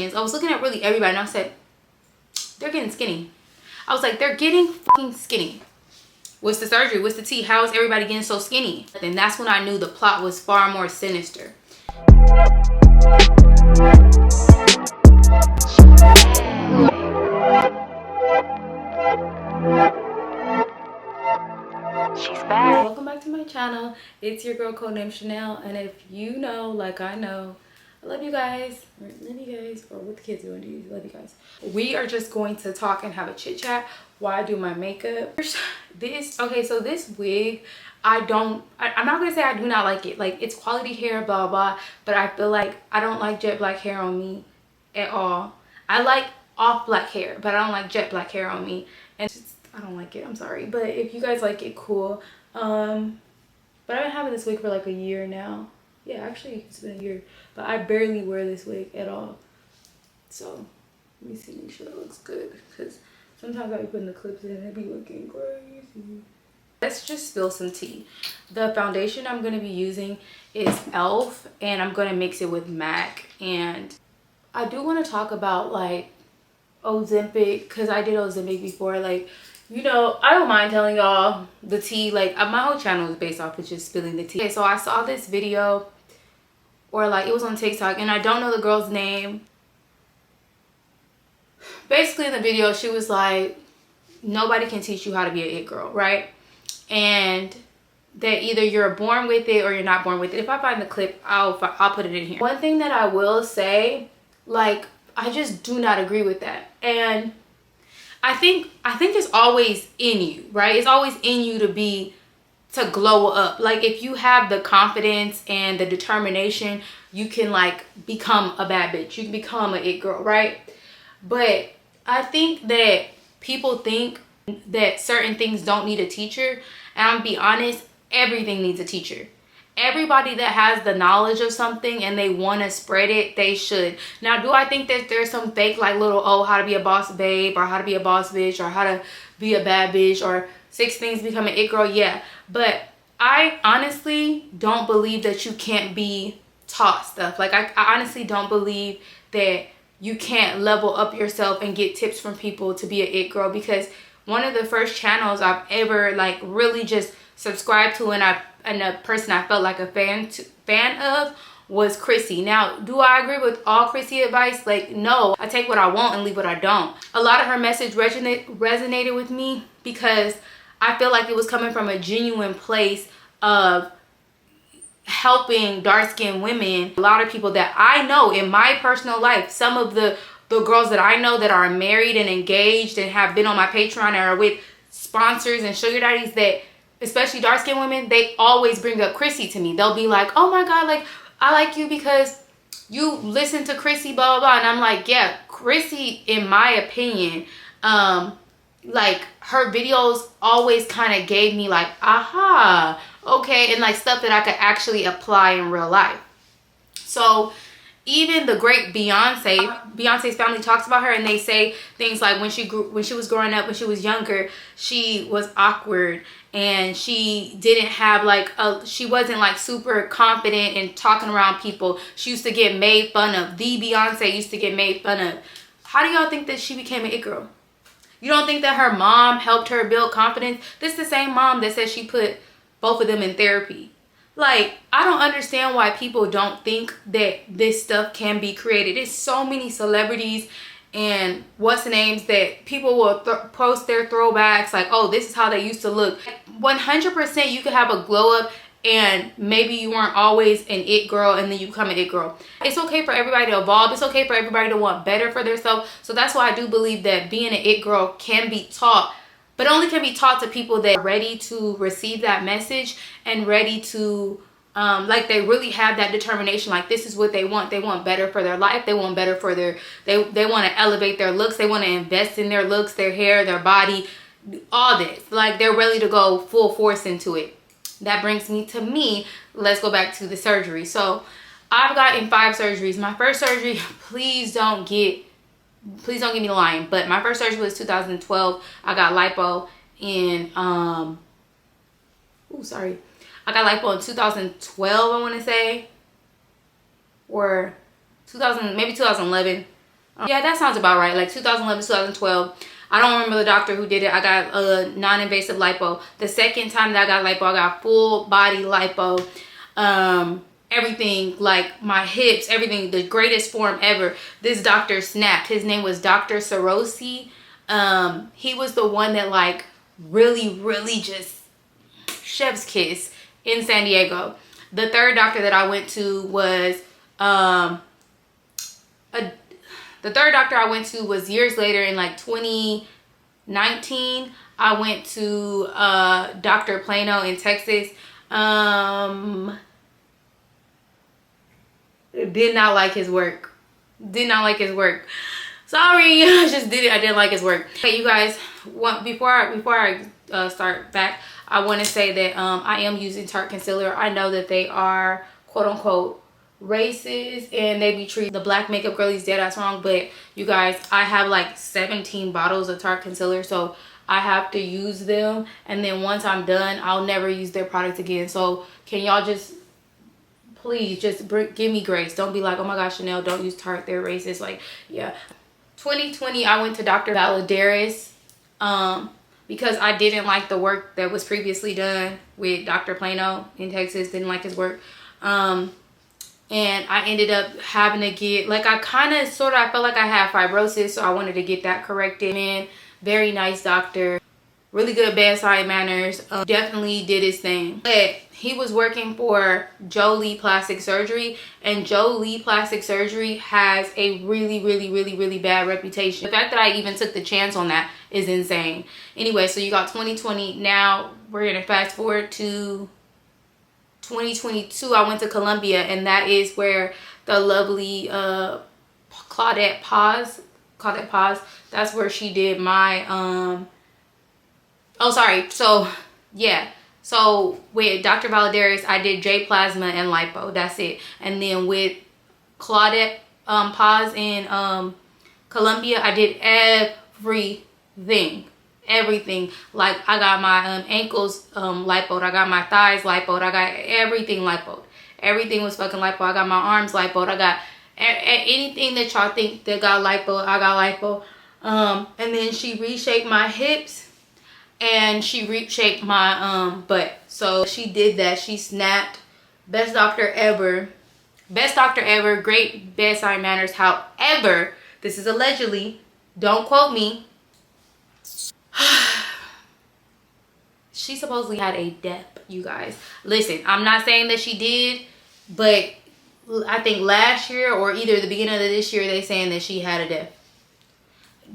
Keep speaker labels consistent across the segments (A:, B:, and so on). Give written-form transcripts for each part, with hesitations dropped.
A: I was looking at really everybody and I said, they're getting skinny. I was like, they're getting fucking skinny. What's the surgery? What's the tea? How is everybody getting so skinny? And that's when I knew the plot was far more sinister.
B: She's back.
A: Welcome back to my channel. It's your girl codenamed Chanel, and if you know, like I know, I love you guys. Or what the kids doing to you? Love you guys. We are just going to talk and have a chit chat while I do my makeup. So this wig, I'm not gonna say I do not like it. Like, it's quality hair, blah blah, but I feel like I don't like jet black hair on me at all. I like off black hair, but I don't like jet black hair on me, and I don't like it. I'm sorry, but if you guys like it, cool. But I've been having this wig for like a year now. Yeah, actually it's been a year, but I barely wear this wig at all. So let me see, make sure it looks good, because sometimes I be putting the clips in and it be looking crazy. Let's just spill some tea. The foundation I'm going to be using is e.l.f. and I'm going to mix it with MAC. And I do want to talk about like Ozempic, because I did Ozempic before. Like, you know, I don't mind telling y'all the tea. Like, my whole channel is based off of just spilling the tea. Okay, so I saw this video, or like it was on TikTok, and I don't know the girl's name. Basically in the video she was like, nobody can teach you how to be an it girl, right? And that either you're born with it or you're not born with it. If I find the clip, I'll put it in here. One thing that I will say, like, I just do not agree with that. And I think it's always in you, right? It's always in you to glow up. Like, if you have the confidence and the determination, you can like become a bad bitch. You can become an it girl, right? But I think that people think that certain things don't need a teacher. And I'm gonna be honest, everything needs a teacher. Everybody that has the knowledge of something and they want to spread it, they should. Now, do I think that there's some fake like little, oh, how to be a boss babe, or how to be a boss bitch, or how to be a bad bitch, or 6 things to become an it girl? Yeah, but I honestly don't believe that you can't be taught stuff. Like, I honestly don't believe that you can't level up yourself and get tips from people to be an it girl, because one of the first channels I've ever like really just subscribed to, and a person I felt like a fan of was Chrissy. Now, do I agree with all Chrissy advice? Like, no. I take what I want and leave what I don't. A lot of her message resonated with me because I feel like it was coming from a genuine place of helping dark-skinned women. A lot of people that I know in my personal life, some of the girls that I know that are married and engaged and have been on my Patreon and are with sponsors and sugar daddies, that especially dark-skinned women, they always bring up Chrissy to me. They'll be like, oh my god, like, I like you because you listen to Chrissy, blah blah blah. And I'm like, yeah, Chrissy, in my opinion, like, her videos always kind of gave me like, aha, okay, and like stuff that I could actually apply in real life. So even the great Beyonce's family talks about her, and they say things like when she was growing up, when she was younger, she was awkward and she didn't have like she wasn't like super confident in talking around people. She used to get made fun of. The Beyonce used to get made fun of. How do y'all think that she became an it girl? You don't think that her mom helped her build confidence? This is the same mom that says she put both of them in therapy. Like, I don't understand why people don't think that this stuff can be created. There's so many celebrities and what's the names that people will post their throwbacks like, oh, this is how they used to look. 100% you could have a glow up and maybe you weren't always an it girl and then you become an it girl. It's okay for everybody to evolve. It's okay for everybody to want better for themselves. So that's why I do believe that being an it girl can be taught, but only can be taught to people that are ready to receive that message and ready to like, they really have that determination. Like, this is what they want. They want better for their life. They want better for their, they want to elevate their looks. They want to invest in their looks, their hair, their body, all this. Like, they're ready to go full force into it. That brings me to me. Let's go back to the surgery. So I've gotten 5 surgeries. My first surgery, please don't get me lying, but my first surgery was 2012. I got lipo in I got lipo in 2012, I want to say, or 2000, maybe 2011. Yeah, that sounds about right. Like 2011, 2012. I don't remember the doctor who did it. I got a non-invasive lipo. The second time that I got lipo, I got full body lipo. Everything, like my hips, everything, the greatest form ever. This doctor snapped. His name was Dr. Sarosi. He was the one that like really just chef's kiss in San Diego. The third doctor that I went to was the third doctor I went to was years later in like 2019. I went to Dr. Plano in Texas. Did not like his work. Did not like his work. Sorry, I didn't like his work. Okay, you guys, before I start back, I want to say that I am using Tarte concealer. I know that they are quote unquote racist and they be treating the black makeup girlies dead ass wrong, but you guys, I have like 17 bottles of Tarte concealer, so I have to use them, and then once I'm done, I'll never use their products again. So can y'all just please just give me grace? Don't be like, oh my gosh, Chanel, don't use Tarte, they're racist. Like, yeah. 2020, I went to Dr. Valadares because I didn't like the work that was previously done with Dr. Plano in Texas. Didn't like his work. And I ended up having to get, like, I felt like I had fibrosis, so I wanted to get that corrected. Man, very nice doctor. Really good bedside manners. Definitely did his thing. But he was working for Jolie Plastic Surgery, and Jolie Plastic Surgery has a really bad reputation. The fact that I even took the chance on that is insane. Anyway, so you got 2020. Now we're gonna fast forward to 2022. I went to Colombia, and that is where the lovely Claudette Paz, that's where she did my oh sorry, so yeah, so with Dr. Valadares I did J Plasma and lipo. That's it. And then with Claudette Paz in Colombia, I did everything. Like I got my ankles lipoed, I got my thighs lipoed, I got everything lipoed. Everything was fucking lipo. I got my arms lipoed, I got anything that y'all think that got lipo, I got lipo. And then she reshaped my hips and she reshaped my butt. So she did that. She snapped. Best doctor ever. Great bedside manners. However, this is allegedly, don't quote me, she supposedly had a dep, you guys. Listen, I'm not saying that she did, but I think last year or either the beginning of this year, they saying that she had a dep.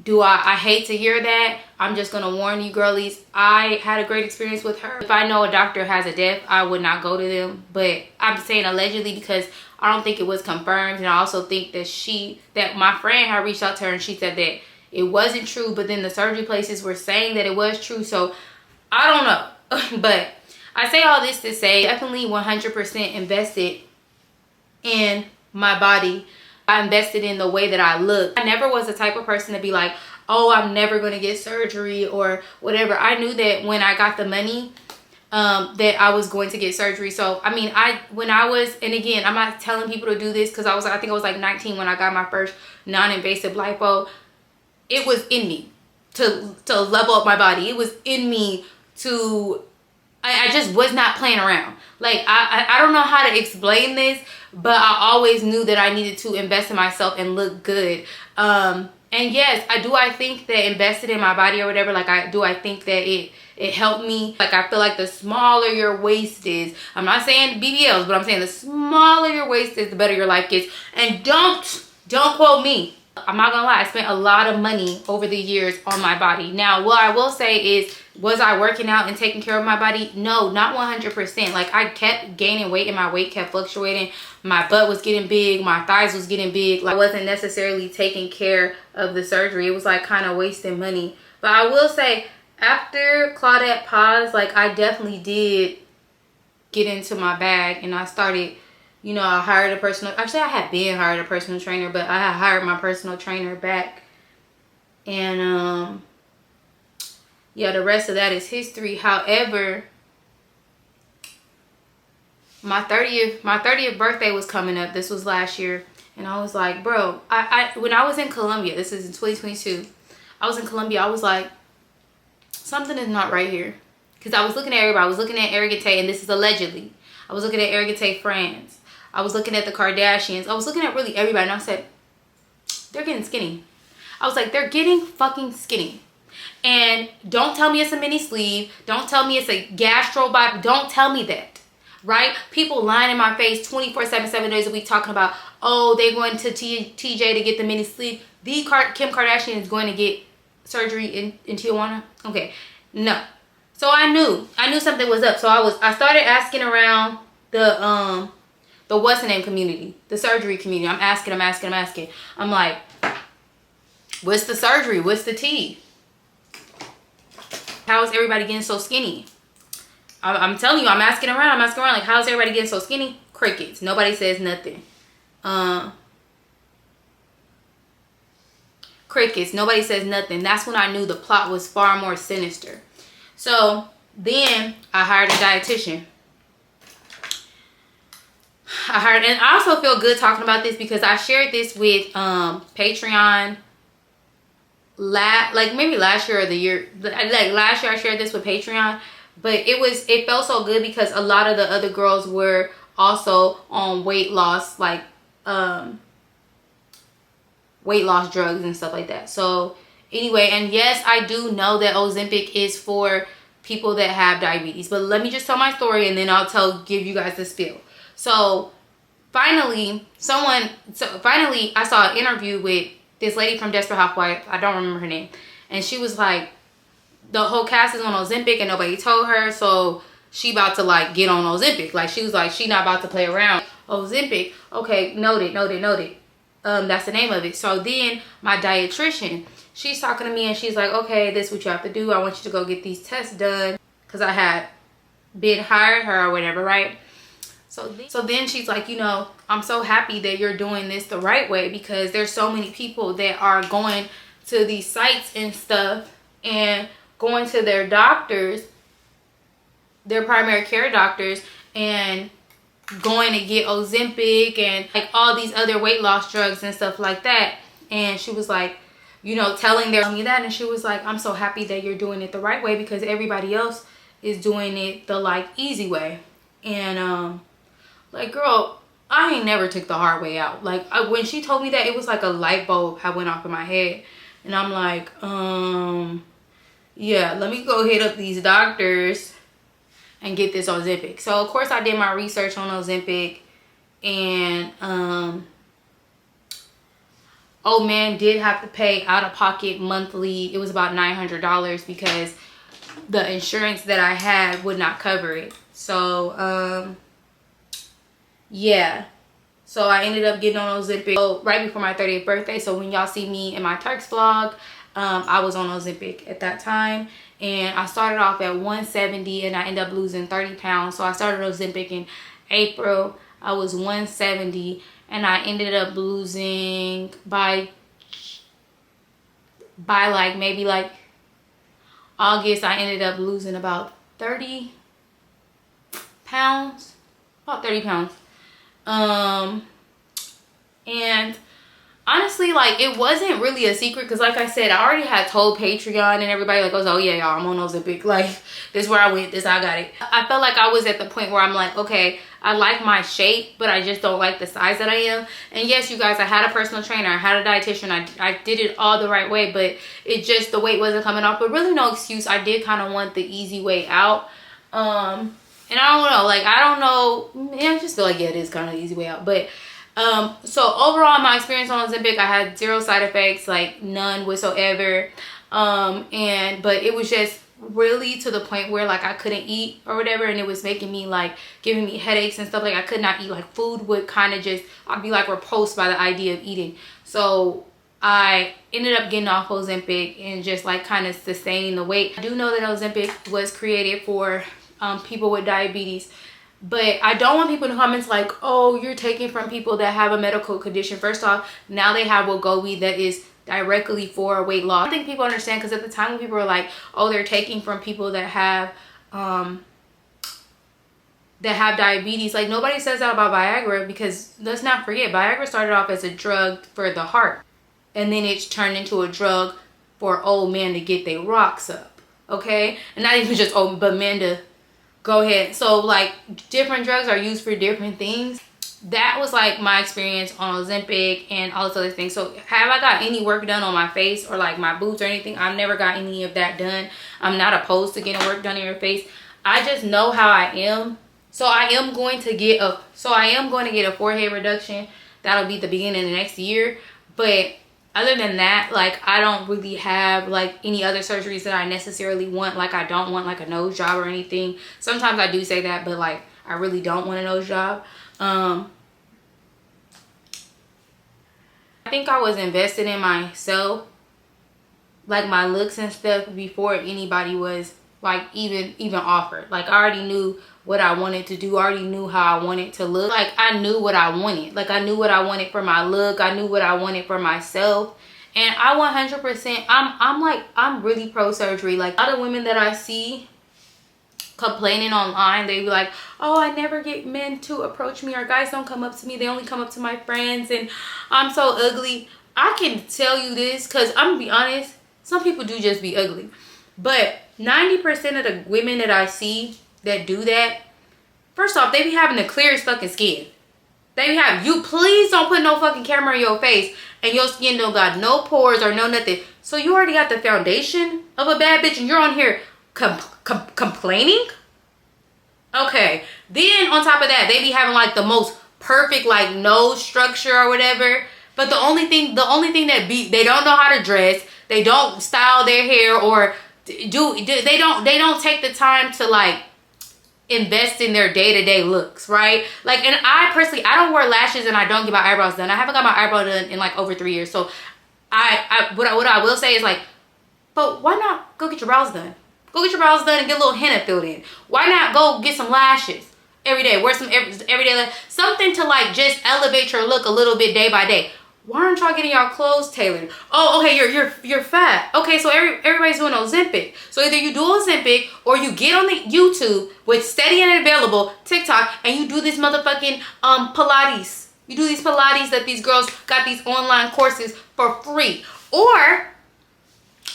A: I hate to hear that. I'm just gonna warn you girlies, I had a great experience with her. If I know a doctor has a dep, I would not go to them, but I'm saying allegedly because I don't think it was confirmed. And I also think that my friend had reached out to her and she said that it wasn't true, but then the surgery places were saying that it was true. So I don't know. But I say all this to say, definitely 100% invested in my body. I invested in the way that I look. I never was the type of person to be like, oh, I'm never going to get surgery or whatever. I knew that when I got the money, that I was going to get surgery. So, I mean, and again, I'm not telling people to do this because I think I was like 19 when I got my first non-invasive lipo. It was in me to level up my body. It was in me to, I just was not playing around. Like, I don't know how to explain this, but I always knew that I needed to invest in myself and look good. And yes, I think that invested in my body or whatever, like I think that it helped me. Like, I feel like the smaller your waist is, I'm not saying BBLs, but I'm saying the smaller your waist is, the better your life gets. And don't quote me. I'm not gonna lie, I spent a lot of money over the years on my body. Now, what I will say is, was I working out and taking care of my body? No, not 100%. Like, I kept gaining weight and my weight kept fluctuating. My butt was getting big, my thighs was getting big. Like, I wasn't necessarily taking care of the surgery. It was like kind of wasting money. But I will say, after Claudette Paz, like, I definitely did get into my bag and I started, you know, I hired a personal, actually I had been hired a personal trainer, but I had hired my personal trainer back. And yeah, the rest of that is history. However, my 30th birthday was coming up. This was last year. And I was like, bro, when I was in Colombia, this is in 2022, I was in Colombia, I was like, something is not right here. Because I was looking at everybody. I was looking at Arrogante, and this is allegedly. I was looking at Arrogante friends. I was looking at the Kardashians. I was looking at really everybody, and I said, they're getting skinny. I was like, they're getting fucking skinny. And don't tell me it's a mini sleeve. Don't tell me it's a gastro body. Don't tell me that. Right? People lying in my face 24/7, 7 days a week talking about, oh, they're going to TJ to get the mini sleeve. Kim Kardashian is going to get surgery in Tijuana. Okay. No. So I knew something was up. So I started asking around the what's the name community, the surgery community. I'm asking. I'm like, what's the surgery? What's the tea? How is everybody getting so skinny? I'm telling you, I'm asking around. Like, how is everybody getting so skinny? Crickets. Nobody says nothing. Crickets. Nobody says nothing. That's when I knew the plot was far more sinister. So then I hired a dietitian. And I also feel good talking about this because I shared this with Patreon. Like maybe last year or the year, like last year I shared this with Patreon. But it felt so good because a lot of the other girls were also on weight loss, like weight loss drugs and stuff like that. So anyway, and yes, I do know that Ozempic is for people that have diabetes. But let me just tell my story and then I'll give you guys the spiel. So finally, I saw an interview with this lady from Desperate Housewives. I don't remember her name. And she was like, the whole cast is on Ozempic and nobody told her, so she about to like get on Ozempic. Like she was like, she not about to play around. Ozempic, okay, noted. That's the name of it. So then my dietitian, she's talking to me and she's like, okay, this is what you have to do. I want you to go get these tests done because I had hired her or whatever, right? So then she's like, you know, I'm so happy that you're doing this the right way because there's so many people that are going to these sites and stuff and going to their doctors, their primary care doctors, and going to get Ozempic and like all these other weight loss drugs and stuff like that. And she was like, you know, telling me that, and she was like, I'm so happy that you're doing it the right way because everybody else is doing it the like easy way. And like, girl, I ain't never took the hard way out. Like when she told me that, it was like a light bulb had went off in my head, and I'm like, yeah, let me go hit up these doctors and get this Ozempic. So of course I did my research on Ozempic, and old man did have to pay out of pocket monthly. It was about $900 because the insurance that I had would not cover it. So yeah, so I ended up getting on Ozempic right before my 30th birthday. So when y'all see me in my Turks vlog, I was on Ozempic at that time, and I started off at 170 and I ended up losing 30 pounds. So I started Ozempic in April. I was 170 and I ended up losing by like maybe like August, I ended up losing about 30 pounds, and honestly, like, it wasn't really a secret because, like I said, I already had told Patreon and everybody, like, oh yeah, y'all, I'm on Ozempic. Like, this is where I went, this I got it. I felt like I was at the point where I'm like, okay, I like my shape, but I just don't like the size that I am. And yes, you guys, I had a personal trainer, I had a dietitian, I did it all the right way, but it just, the weight wasn't coming off. But really no excuse, I did kind of want the easy way out. And I don't know, like, I don't know, yeah, I just feel like, yeah, it is kind of the easy way out. But so overall, my experience on Ozempic, I had 0 side effects, like none whatsoever. But it was just really to the point where, like, I couldn't eat or whatever, and it was making me, like, giving me headaches and stuff. Like, I could not eat. Like, food would kind of just, I'd be like repulsed by the idea of eating. So I ended up getting off Ozempic and just like kind of sustaining the weight. I do know that Ozempic was created for people with diabetes, but I don't want people in the comments like, oh, you're taking from people that have a medical condition. First off, now they have Wegovy that is directly for weight loss. I think people understand, because at the time when people were like, oh, they're taking from people that have that have diabetes. Like, nobody says that about Viagra, because let's not forget, Viagra started off as a drug for the heart, and then it's turned into a drug for old men to get their rocks up, okay? And not even just old, but men to go ahead. So like, different drugs are used for different things. That was like my experience on Ozempic and all this other things. So have I got any work done on my face or like my boots or anything? I've never got any of that done. I'm not opposed to getting work done in your face. I just know how I am. So I am going to get a forehead reduction. That'll be the beginning of the next year. But other than that, like, I don't really have like any other surgeries that I necessarily want. Like, I don't want like a nose job or anything. Sometimes I do say that, but like, I really don't want a nose job. I think I was invested in myself, like my looks and stuff, before anybody was like even offered. Like, I already knew what I wanted to do. I already knew how I wanted to look. Like, I knew what I wanted. Like, I knew what I wanted for my look. I knew what I wanted for myself. And I 100%, I'm really pro surgery. Like, a lot of women that I see complaining online, they be like, oh, I never get men to approach me, or guys don't come up to me, they only come up to my friends, and I'm so ugly. I can tell you this, because I'm gonna be honest, some people do just be ugly, but 90% of the women that I see that do that, first off, they be having the clearest fucking skin. They be having, you please don't put no fucking camera in your face and your skin don't got no pores or no nothing. So you already got the foundation of a bad bitch and you're on here complaining? Okay, then on top of that, they be having like the most perfect like nose structure or whatever, but the only thing that they don't know how to dress, they don't style their hair, or they don't take the time to like invest in their day-to-day looks, right? Like, and I personally, I don't wear lashes and I don't get my eyebrows done. I haven't got my eyebrow done in like over 3 years. So what I will say is like, but why not go get your brows done? Go get your brows done and get a little henna filled in. Why not go get some lashes every day? Wear some everyday, something to like just elevate your look a little bit day by day. Why aren't y'all getting y'all clothes tailored? Oh, okay, you're fat. Okay, so everybody's doing Ozempic. So either you do Ozempic or you get on the YouTube with Steady and Available, TikTok, and you do this motherfucking Pilates. You do these Pilates that these girls got these online courses for free. Or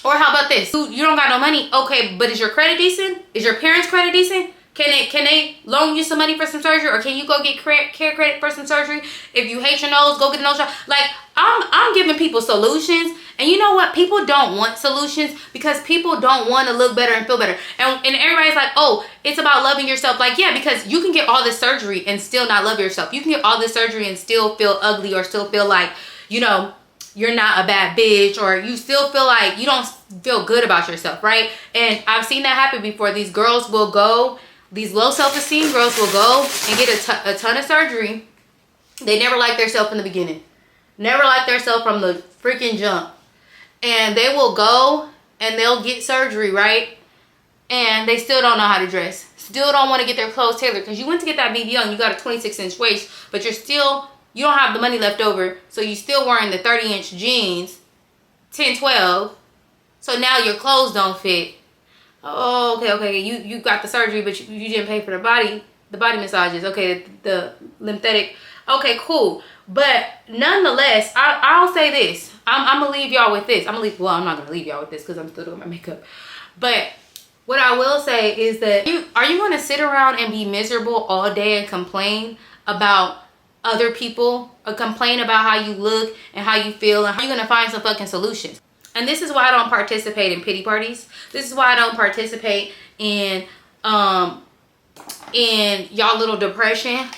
A: how about this? You don't got no money. Okay, but is your credit decent? Is your parents' credit decent? Can they loan you some money for some surgery, or can you go get care credit for some surgery? If you hate your nose, go get a nose job. Like, I'm giving people solutions, and you know what? People don't want solutions because people don't want to look better and feel better. And everybody's like, oh, it's about loving yourself. Like, yeah, because you can get all this surgery and still not love yourself. You can get all this surgery and still feel ugly, or still feel like, you know, you're not a bad bitch, or you still feel like you don't feel good about yourself, right? And I've seen that happen before. These girls will go, these low self-esteem girls will go and get a ton of surgery. They never liked themselves in the beginning. Never liked themselves from the freaking jump. And they will go and they'll get surgery, right? And they still don't know how to dress. Still don't want to get their clothes tailored, because you went to get that BBL and you got a 26-inch waist, but you don't have the money left over, so you still wearing the 30-inch jeans, 10, 12. So now your clothes don't fit. Oh, okay. You got the surgery, but you didn't pay for the body massages. Okay, the lymphatic. Okay, cool. But nonetheless, I'll say this. I'm gonna leave y'all with this. Well, I'm not gonna leave y'all with this because I'm still doing my makeup. But what I will say is that are you gonna sit around and be miserable all day and complain about other people, or complain about how you look and how you feel, and how you're gonna find some fucking solutions? And this is why I don't participate in pity parties. This is why I don't participate in y'all little depression.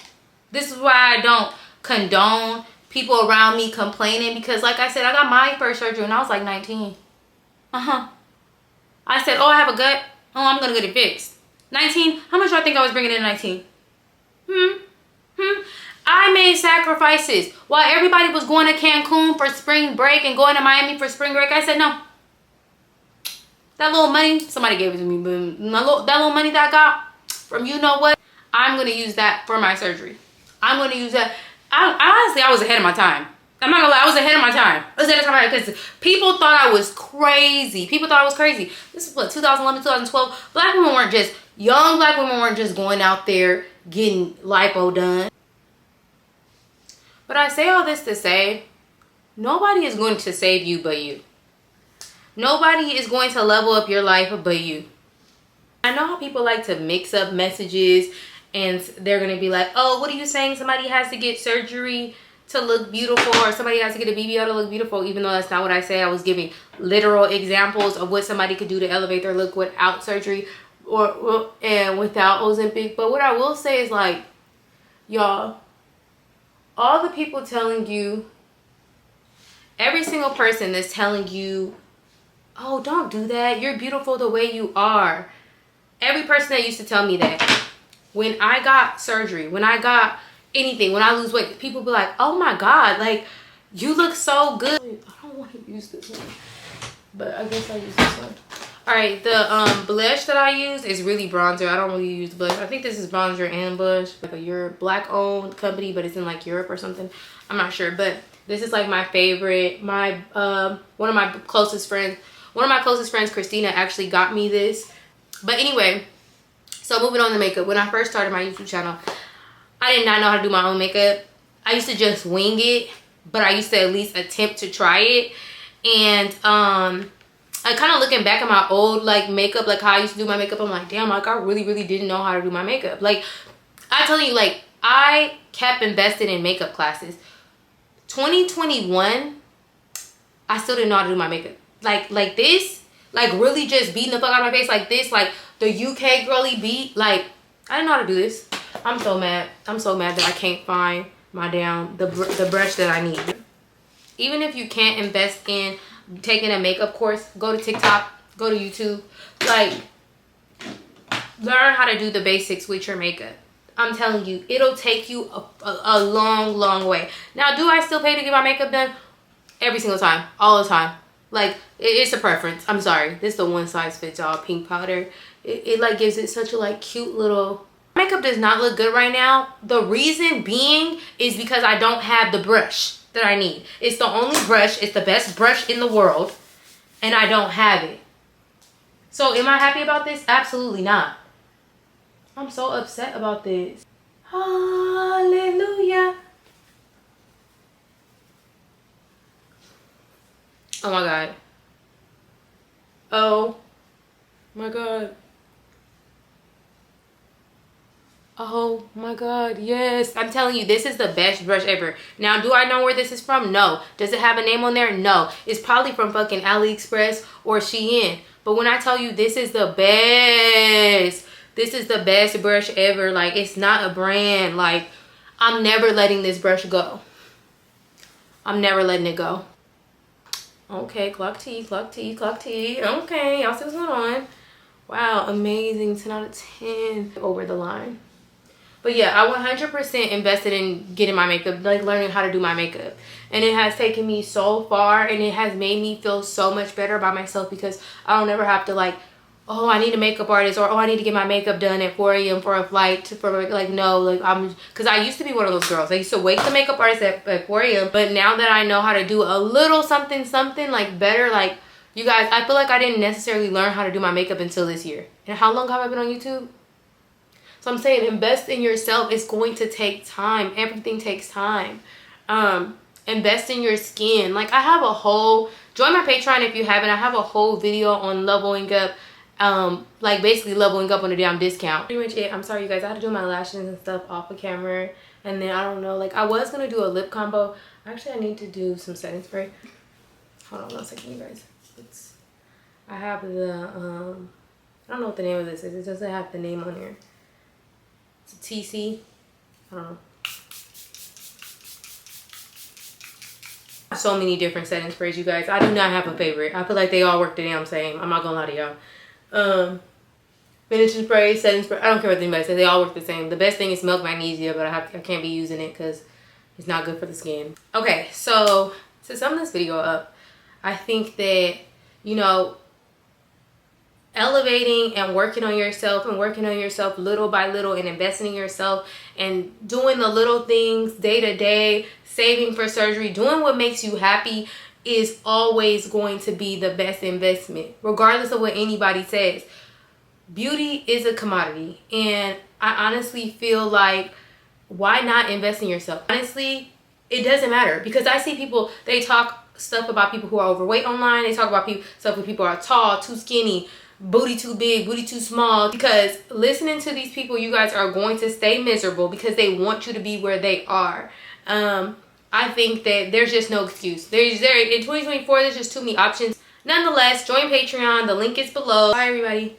A: This is why I don't condone people around me complaining, because like I said, I got my first surgery when I was like 19. I said, oh, I have a gut. Oh, I'm gonna get it fixed. 19, how much do I think I was bringing in 19? I made sacrifices while everybody was going to Cancun for spring break and going to Miami for spring break. I said, no. That little money, somebody gave it to me, but that little money that I got from you know what, I'm going to use that for my surgery. I'm going to use that. Honestly, I was ahead of my time. I'm not gonna lie, I was ahead of my time. Because people thought I was crazy. People thought I was crazy. This is what, 2011, 2012. Black women weren't just Young black women weren't just going out there getting lipo done. But I say all this to say, nobody is going to save you but you. Nobody is going to level up your life but you. I know how people like to mix up messages and they're going to be like, oh, what are you saying? Somebody has to get surgery to look beautiful, or somebody has to get a BBL to look beautiful, even though that's not what I say. I was giving literal examples of what somebody could do to elevate their look without surgery and without Ozempic. But what I will say is, like, y'all, all the people telling you, every single person that's telling you, oh, don't do that, you're beautiful the way you are. Every person that used to tell me that, when I got surgery, when I got anything, when I lose weight, people be like, oh my God, like, you look so good. I don't want to use this one, but I guess I use this one. All right, the blush that I use is really bronzer. I don't really use blush. I think this is bronzer and blush, like a black owned company, but it's in like Europe or something. I'm not sure, but this is like my favorite. My one of my closest friends, Christina, actually got me this. But anyway, so moving on to makeup. When I first started my YouTube channel, I did not know how to do my own makeup. I used to just wing it, but I used to at least attempt to try it. And I kind of looking back at my old like makeup, like how I used to do my makeup, I'm like, damn, like I really didn't know how to do my makeup. Like, I tell you, like, I kept investing in makeup classes. 2021, I still didn't know how to do my makeup. Like this, like really just beating the fuck out of my face like this, like the UK girly beat. Like, I didn't know how to do this. I'm so mad. I'm so mad that I can't find my the brush that I need. Even if you can't invest in taking a makeup course, go to TikTok, go to YouTube. Like, learn how to do the basics with your makeup. I'm telling you, it'll take you a long way. Now, do I still pay to get my makeup done? Every single time, all the time. Like, it's a preference. I'm sorry. This is the one size fits all pink powder. It like gives it such a like cute little... Makeup does not look good right now. The reason being is because I don't have the brush that I need. It's the only brush. It's the best brush in the world, and I don't have it. So am I happy about this? Absolutely not. I'm so upset about this. Hallelujah. Oh my God. Oh my God. Oh my God, yes. I'm telling you, this is the best brush ever. Now, do I know where this is from? No. Does it have a name on there? No. It's probably from fucking AliExpress or Shein. But when I tell you this is the best, this is the best brush ever. Like, it's not a brand. Like, I'm never letting this brush go. I'm never letting it go. Okay, clock T, clock T, clock T. Okay, y'all see what's going on. Wow, amazing. 10 out of 10. Over the line. But yeah, I 100% invested in getting my makeup, like learning how to do my makeup. And it has taken me so far, and it has made me feel so much better about myself, because I don't ever have to like, oh, I need a makeup artist, or oh, I need to get my makeup done at 4 a.m. for a flight. Like, no, like because I used to be one of those girls. I used to wake the makeup artist at 4 a.m. But now that I know how to do a little something like better, like, you guys, I feel like I didn't necessarily learn how to do my makeup until this year. And how long have I been on YouTube? So I'm saying, invest in yourself. It's going to take time. Everything takes time. Invest in your skin. Like, I have a whole, join my Patreon if you haven't. I have a whole video on leveling up, like basically leveling up on a damn discount. Pretty much it. I'm sorry, you guys. I had to do my lashes and stuff off of camera. And then, I don't know, like, I was going to do a lip combo. Actually, I need to do some setting spray. Hold on one second, you guys. I have the, I don't know what the name of this is. It doesn't have the name on here. It's a TC. I don't know. So many different setting sprays, you guys. I do not have a favorite. I feel like they all work the damn same. I'm not gonna lie to y'all. Finishing spray, setting spray. I don't care what anybody says. They all work the same. The best thing is milk magnesia, but I can't be using it because it's not good for the skin. Okay, so to sum this video up, I think that, you know, elevating and working on yourself little by little, and investing in yourself and doing the little things day to day, saving for surgery, doing what makes you happy is always going to be the best investment, regardless of what anybody says. beauty is a commodity, and I honestly feel like, why not invest in yourself? Honestly, it doesn't matter, because I see people, they talk stuff about people who are overweight online. They talk about stuff with people who are tall, too skinny, booty too big, booty too small. Because listening to these people, you guys are going to stay miserable because they want you to be where they are. I think that there's just no excuse. In 2024, there's just too many options. Nonetheless, join Patreon. The link is below. Bye, everybody.